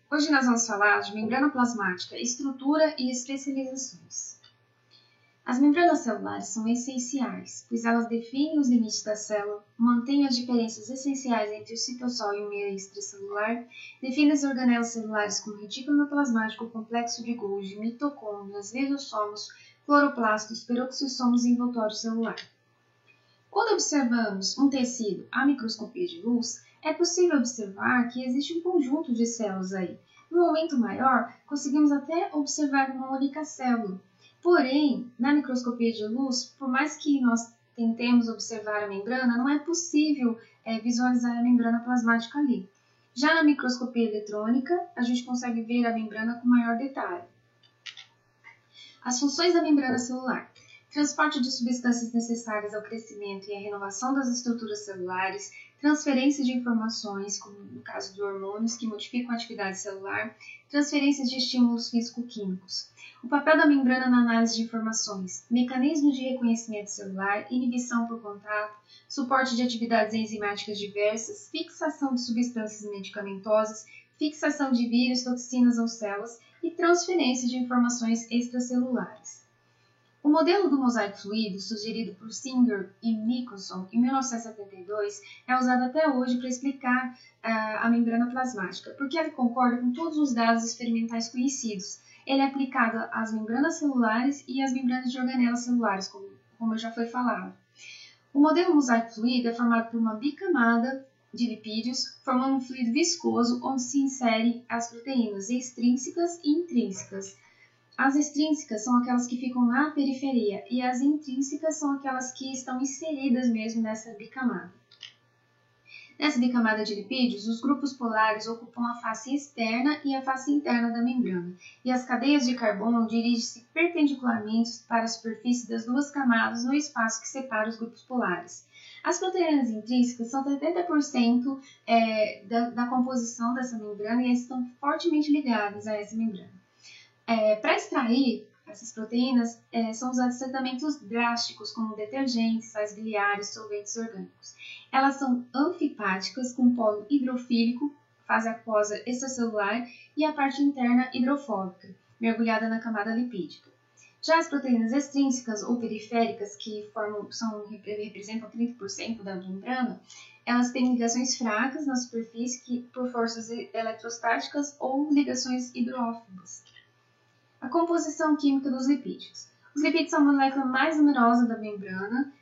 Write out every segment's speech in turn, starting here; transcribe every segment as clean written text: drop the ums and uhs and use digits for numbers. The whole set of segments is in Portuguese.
Hoje nós vamos falar de membrana plasmática, estrutura e especializações. As membranas celulares são essenciais, pois elas definem os limites da célula, mantêm as diferenças essenciais entre o citosol e o meio extracelular, definem as organelas celulares como retículo plasmático, complexo de Golgi, mitocôndrias, lisossomos, cloroplastos, peroxissomos e envoltório celular. Quando observamos um tecido à microscopia de luz, é possível observar que existe um conjunto de células aí. No momento maior, conseguimos até observar uma única célula. Porém, na microscopia de luz, por mais que nós tentemos observar a membrana, não é possível visualizar a membrana plasmática ali. Já na microscopia eletrônica, a gente consegue ver a membrana com maior detalhe. As funções da membrana celular: transporte de substâncias necessárias ao crescimento e à renovação das estruturas celulares, transferência de informações, como no caso de hormônios que modificam a atividade celular, transferência de estímulos físico-químicos. O papel da membrana na análise de informações: mecanismos de reconhecimento celular, inibição por contato, suporte de atividades enzimáticas diversas, fixação de substâncias medicamentosas, fixação de vírus, toxinas ou células e transferência de informações extracelulares. O modelo do mosaico fluido, sugerido por Singer e Nicholson em 1972, é usado até hoje para explicar a membrana plasmática, porque ele concorda com todos os dados experimentais conhecidos. Ele é aplicado às membranas celulares e às membranas de organelas celulares, como já foi falado. O modelo mosaico fluido é formado por uma bicamada de lipídios, formando um fluido viscoso onde se inserem as proteínas extrínsecas e intrínsecas. As extrínsecas são aquelas que ficam na periferia e as intrínsecas são aquelas que estão inseridas mesmo nessa bicamada. Nessa bicamada de lipídios, os grupos polares ocupam a face externa e a face interna da membrana, e as cadeias de carbono dirigem-se perpendicularmente para a superfície das duas camadas no espaço que separa os grupos polares. As proteínas intrínsecas são 70% da composição dessa membrana e estão fortemente ligadas a essa membrana. Para extrair essas proteínas, são usados tratamentos drásticos, como detergentes, sais biliares, solventes orgânicos. Elas são anfipáticas, com polo hidrofílico, fase aquosa extracelular, e a parte interna hidrofóbica, mergulhada na camada lipídica. Já as proteínas extrínsecas ou periféricas, que representam 30% da membrana, elas têm ligações fracas na superfície por forças eletrostáticas ou ligações hidrófobas. A composição química dos lipídios. Os lipídios são a molécula mais numerosa da membrana,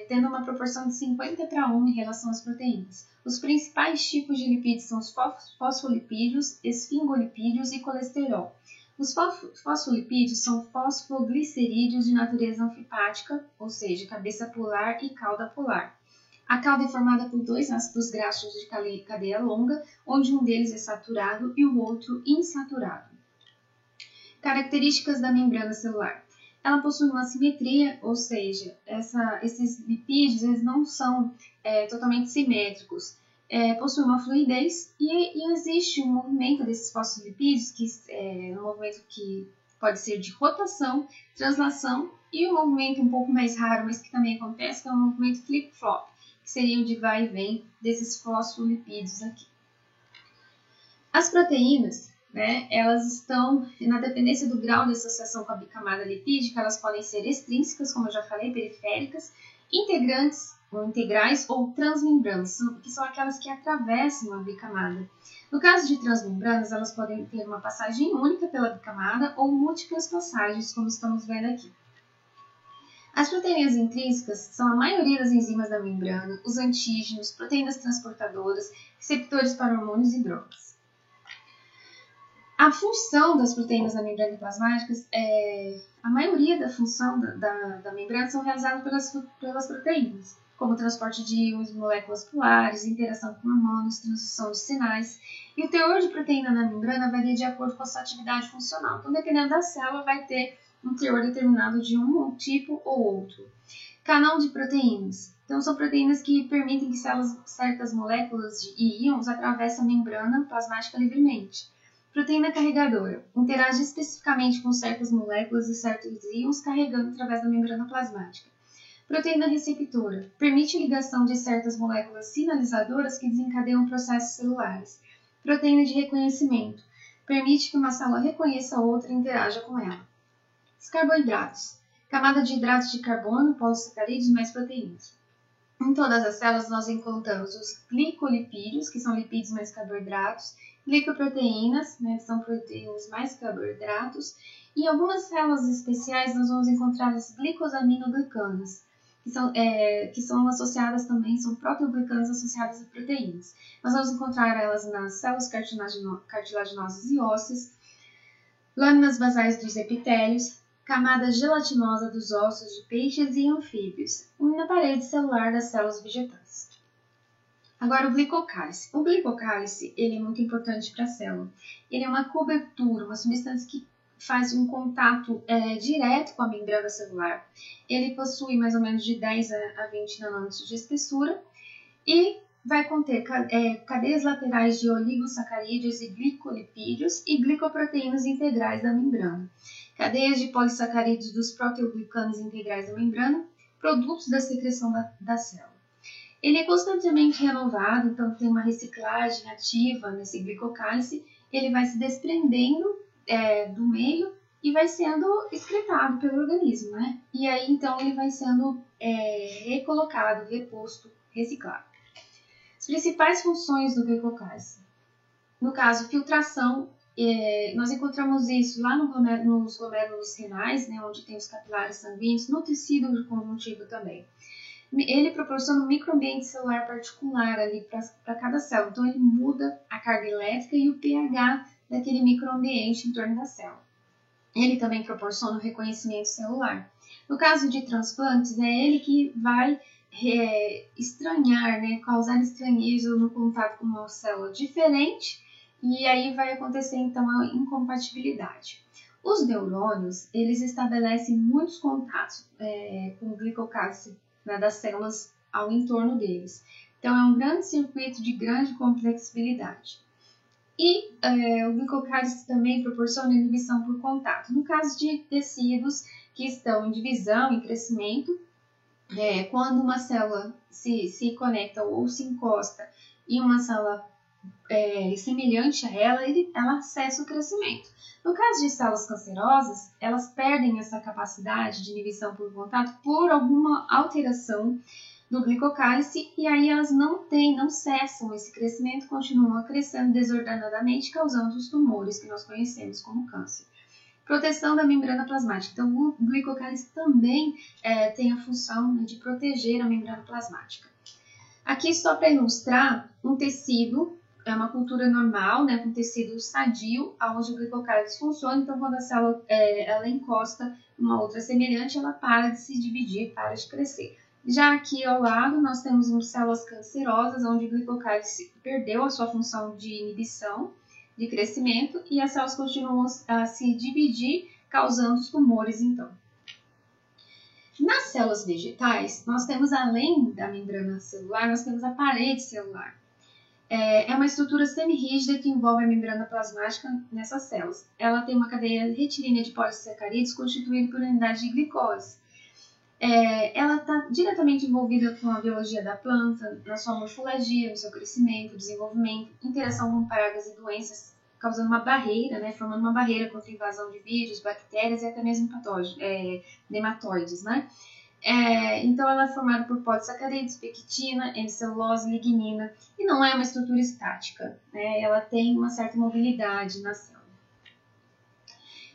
tendo uma proporção de 50:1 em relação às proteínas. Os principais tipos de lipídios são os fosfolipídios, esfingolipídios e colesterol. Os fosfolipídios são fosfoglicerídeos de natureza anfipática, ou seja, cabeça polar e cauda polar. A cauda é formada por dois ácidos graxos de cadeia longa, onde um deles é saturado e o outro insaturado. Características da membrana celular. Ela possui uma simetria, ou seja, esses lipídios eles não são totalmente simétricos. Possui uma fluidez e existe um movimento desses fosfolipídios, um movimento que pode ser de rotação, translação e um movimento um pouco mais raro, mas que também acontece, que é o movimento flip-flop, que seria o de vai e vem desses fosfolipídios aqui. As proteínas, elas estão, na dependência do grau de associação com a bicamada lipídica, elas podem ser extrínsecas, como eu já falei, periféricas, integrantes ou integrais ou transmembranas, que são aquelas que atravessam a bicamada. No caso de transmembranas, elas podem ter uma passagem única pela bicamada ou múltiplas passagens, como estamos vendo aqui. As proteínas intrínsecas são a maioria das enzimas da membrana, os antígenos, proteínas transportadoras, receptores para hormônios e drogas. A função das proteínas na membrana plasmática, a maioria da função da membrana são realizadas pelas proteínas, como transporte de íons, moléculas polares, interação com hormônios, transdução de sinais. E o teor de proteína na membrana varia de acordo com a sua atividade funcional. Então, dependendo da célula, vai ter um teor determinado de um tipo ou outro. Canal de proteínas. Então, são proteínas que permitem que certas moléculas e íons atravessem a membrana plasmática livremente. Proteína carregadora. Interage especificamente com certas moléculas e certos íons carregando através da membrana plasmática. Proteína receptora. Permite ligação de certas moléculas sinalizadoras que desencadeiam processos celulares. Proteína de reconhecimento. permite que uma célula reconheça a outra e interaja com ela. Os carboidratos. Camada de hidratos de carbono, polissacarídeos mais proteínas. Em todas as células nós encontramos os glicolipídios, que são lipídios mais carboidratos, glicoproteínas, né, que são proteínas mais carboidratos, e em algumas células especiais nós vamos encontrar as glicosaminoglicanas, que são associadas também, são proteoglicanas associadas a proteínas. Nós vamos encontrar elas nas células cartilaginosas e ósseas, lâminas basais dos epitélios, camada gelatinosa dos ossos de peixes e anfíbios, e na parede celular das células vegetais. Agora, o glicocálice. O glicocálice ele é muito importante para a célula. Ele é uma cobertura, uma substância que faz um contato direto com a membrana celular. Ele possui mais ou menos de 10 a 20 nanômetros de espessura e vai conter cadeias laterais de oligosacarídeos e glicolipídios e glicoproteínas integrais da membrana, cadeias de polissacarídeos dos proteoglicanos integrais da membrana, produtos da secreção da célula. Ele é constantemente renovado, então tem uma reciclagem ativa nesse glicocálice, ele vai se desprendendo do meio e vai sendo excretado pelo organismo, né? E aí, então, ele vai sendo recolocado, reposto, reciclado. As principais funções do glicocálice. No caso, filtração, nós encontramos isso lá nos glomérulos renais, né, onde tem os capilares sanguíneos, no tecido conjuntivo também. Ele proporciona um microambiente celular particular ali para cada célula, então ele muda a carga elétrica e o pH daquele microambiente em torno da célula. Ele também proporciona o reconhecimento celular. No caso de transplantes, é ele que vai estranhar, né, causar estranheza no contato com uma célula diferente, e aí vai acontecer então a incompatibilidade. Os neurônios, eles estabelecem muitos contatos com o glicocálice, né, das células ao entorno deles. Então é um grande circuito de grande complexibilidade. E o glicocálice também proporciona inibição por contato. No caso de tecidos que estão em divisão e crescimento, quando uma célula se conecta ou se encosta em uma célula semelhante a ela, ela acessa o crescimento. No caso de células cancerosas, elas perdem essa capacidade de inibição por contato por alguma alteração do glicocálice, e aí elas não cessam esse crescimento, continuam crescendo desordenadamente, causando os tumores que nós conhecemos como câncer. Proteção da membrana plasmática. Então, o glicocálice também tem a função, né, de proteger a membrana plasmática. Aqui, só para ilustrar, um tecido, é uma cultura normal, né, com tecido sadio, onde o glicocálice funciona. Então, quando a célula ela encosta uma outra semelhante, ela para de se dividir, para de crescer. Já aqui ao lado, nós temos células cancerosas, onde o glicocálice perdeu a sua função de inibição, de crescimento, e as células continuam a se dividir, causando os tumores, então. Nas células vegetais, nós temos, além da membrana celular, nós temos a parede celular. É uma estrutura semi-rígida que envolve a membrana plasmática nessas células. Ela tem uma cadeia retilínea de polissacarídeos constituída por unidade de glicose. Ela está diretamente envolvida com a biologia da planta, na sua morfologia, no seu crescimento, desenvolvimento, interação com pragas e doenças, causando uma barreira, né, formando uma barreira contra a invasão de vírus, bactérias e até mesmo nematóides, né? Então, ela é formada por polissacarídeos, pectina, hemicelulose, lignina, e não é uma estrutura estática, né? Ela tem uma certa mobilidade na célula.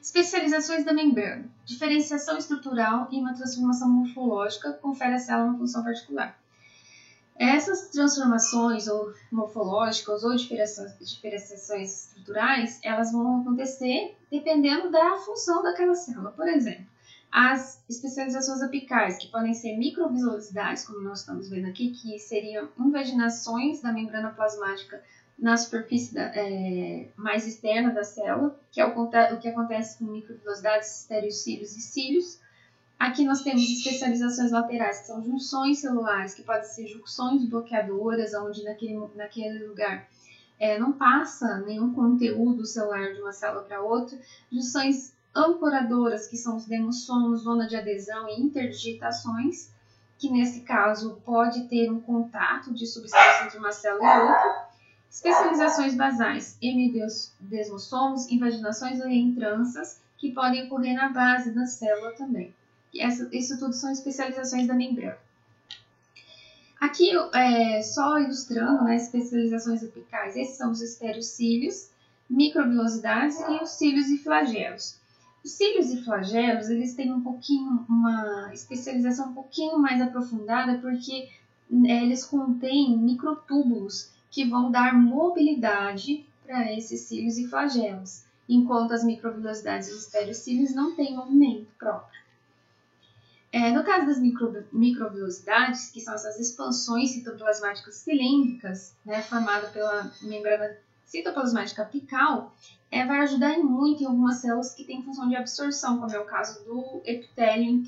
Especializações da membrana. Diferenciação estrutural e uma transformação morfológica confere à célula uma função particular. Essas transformações ou morfológicas ou diferenciações estruturais, elas vão acontecer dependendo da função daquela célula. Por exemplo, as especializações apicais, que podem ser microvisualidades, como nós estamos vendo aqui, que seriam invaginações da membrana plasmática na superfície mais externa da célula, que é o que acontece com microvilosidades, estereocílios e cílios. Aqui nós temos especializações laterais, que são junções celulares, que podem ser junções bloqueadoras, onde naquele lugar não passa nenhum conteúdo celular de uma célula para outra. Junções ancoradoras, que são os demossomos, zona de adesão e interdigitações, que nesse caso pode ter um contato de substância entre uma célula e outra. Especializações basais, hemidesmossomos, invaginações ou reentranças, que podem ocorrer na base da célula também. Isso tudo são especializações da membrana. Aqui, só ilustrando, né, especializações apicais, esses são os estereocílios, microvilosidades e os cílios e flagelos. Os cílios e flagelos, eles têm uma especialização um pouquinho mais aprofundada, porque eles contêm microtúbulos que vão dar mobilidade para esses cílios e flagelos, enquanto as microvilosidades e os estereocílios não têm movimento próprio. No caso das microvilosidades, que são essas expansões citoplasmáticas cilíndricas, né, formadas pela membrana citoplasmática apical, vai ajudar muito em algumas células que têm função de absorção, como é o caso do epitélio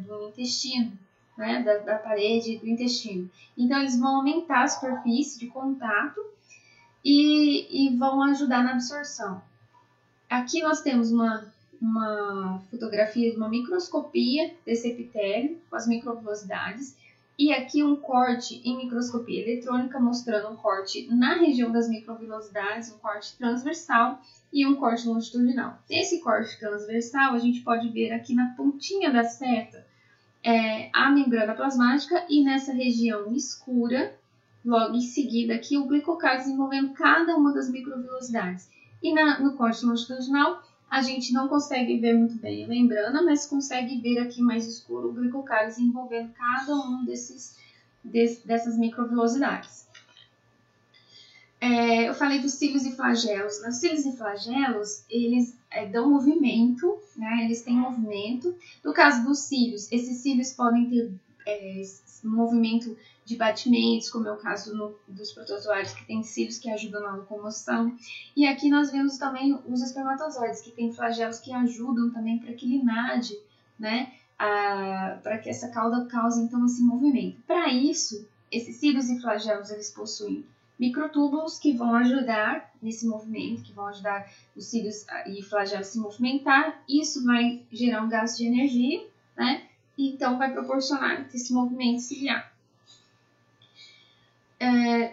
do intestino, né, da parede do intestino. Então, eles vão aumentar a superfície de contato e vão ajudar na absorção. Aqui nós temos uma fotografia de uma microscopia desse epitélio com as microvilosidades e aqui um corte em microscopia eletrônica mostrando um corte na região das microvilosidades, um corte transversal e um corte longitudinal. Esse corte transversal a gente pode ver aqui na pontinha da seta a membrana plasmática e nessa região escura, logo em seguida aqui o glicocálise envolvendo cada uma das microvilosidades. E no corte longitudinal a gente não consegue ver muito bem a membrana, mas consegue ver aqui mais escuro o glicocálise envolvendo cada um dessas microvilosidades. Eu falei dos cílios e flagelos. Os cílios e flagelos, eles dão movimento, né? Eles têm movimento. No caso dos cílios, esses cílios podem ter movimento de batimentos, como é o caso dos protozoários, que tem cílios que ajudam na locomoção. E aqui nós vemos também os espermatozoides, que têm flagelos que ajudam também para que linade, né? Para que essa cauda cause então esse movimento. Para isso, esses cílios e flagelos, eles possuem microtúbulos que vão ajudar nesse movimento, que vão ajudar os cílios e flagelos a se movimentar. Isso vai gerar um gasto de energia, né? E então vai proporcionar esse movimento ciliar.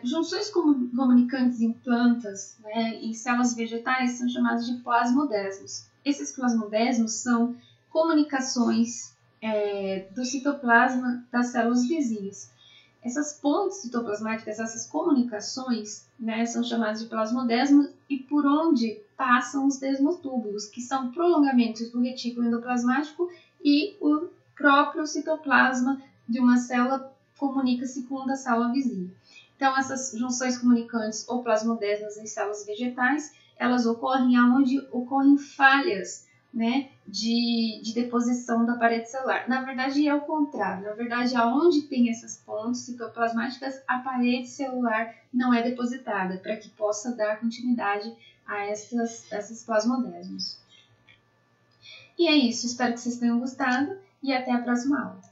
Junções comunicantes em plantas, né, em células vegetais são chamadas de plasmodesmos. Esses plasmodesmos são comunicações do citoplasma das células vizinhas. Essas pontes citoplasmáticas, essas comunicações, né, são chamadas de plasmodesmos e por onde passam os desmotúbulos, que são prolongamentos do retículo endoplasmático e o próprio citoplasma de uma célula comunica-se com o da célula vizinha. Então, essas junções comunicantes ou plasmodesmas em células vegetais, elas ocorrem onde ocorrem falhas, né, de deposição da parede celular. Na verdade, é o contrário. Na verdade, aonde tem essas pontes citoplasmáticas, a parede celular não é depositada, para que possa dar continuidade a esses plasmodesmos. E é isso. Espero que vocês tenham gostado e até a próxima aula.